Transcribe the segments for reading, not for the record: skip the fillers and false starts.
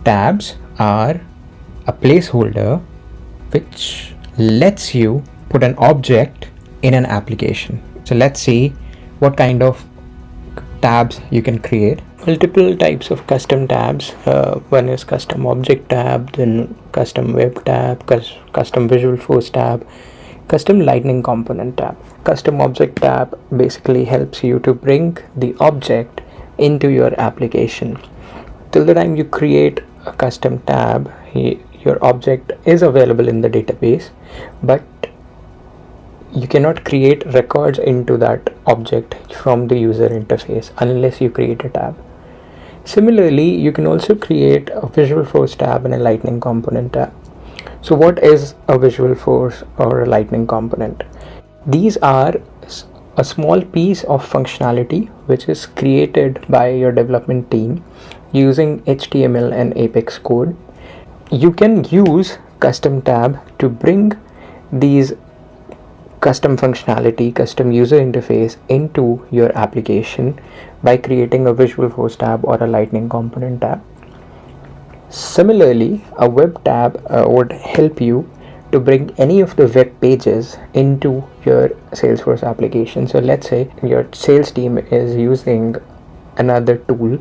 tabs are a placeholder which lets you put an object in an application. So let's see what kind of tabs you can create. Multiple types of custom tabs. One is custom object tab, then custom web tab, custom visual force tab, custom lightning component tab. Custom object tab basically helps you to bring the object into your application. Till the time you create a custom tab, your object is available in the database, but you cannot create records into that object from the user interface unless you create a tab. Similarly, you can also create a visual force tab and a lightning component tab. So what is a visual force or a lightning component? These are a small piece of functionality which is created by your development team using HTML and Apex code. You can use custom tab to bring these custom functionality, custom user interface into your application by creating a visual force tab or a lightning component tab. Similarly, a web tab would help you to bring any of the web pages into your Salesforce application. So let's say your sales team is using another tool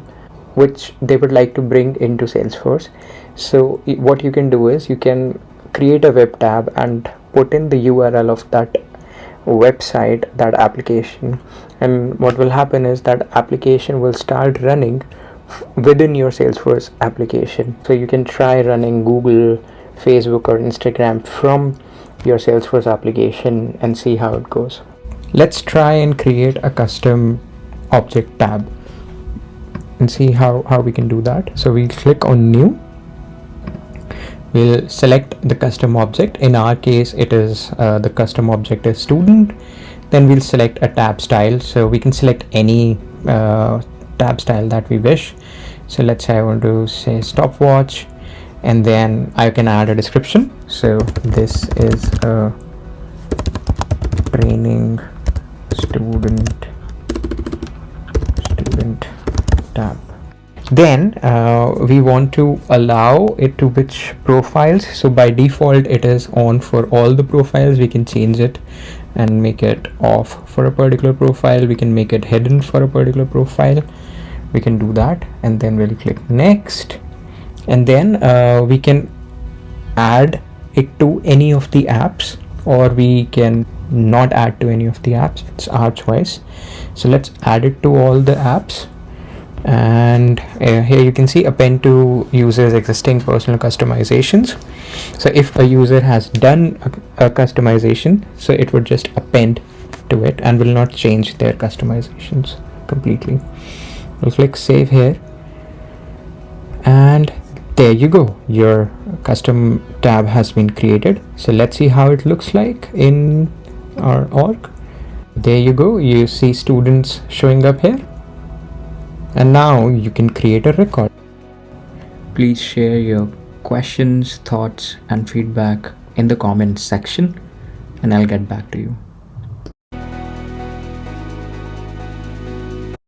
which they would like to bring into Salesforce. So what you can do is you can create a web tab and put in the URL of that website, that application, and what will happen is that application will start running within your Salesforce application. So you can try running Google, Facebook or Instagram from your Salesforce application and see how it goes. Let's try and create a custom object tab and see how we can do that. So we'll click on new. We'll select the custom object. In our case, it is the custom object is student. Then we'll select a tab style. So we can select any tab style that we wish. So let's say I want to say stopwatch, and then I can add a description. So this is a training student tab. Then we want to allow it to which profiles. So by default it is on for all the profiles. We can change it and make it off for a particular profile. We can make it hidden for a particular profile. We can do that, and then we'll click next, and then we can add it to any of the apps, or we can not add to any of the apps. It's our choice. So let's add it to all the apps. And here you can see append to users existing personal customizations. So if a user has done a customization, so it would just append to it and will not change their customizations completely. We'll click save here, and there you go, your custom tab has been created. So let's see how it looks like in our org. There you go, you see students showing up here. And now you can create a record. Please share your questions, thoughts, and feedback in the comments section, and I'll get back to you.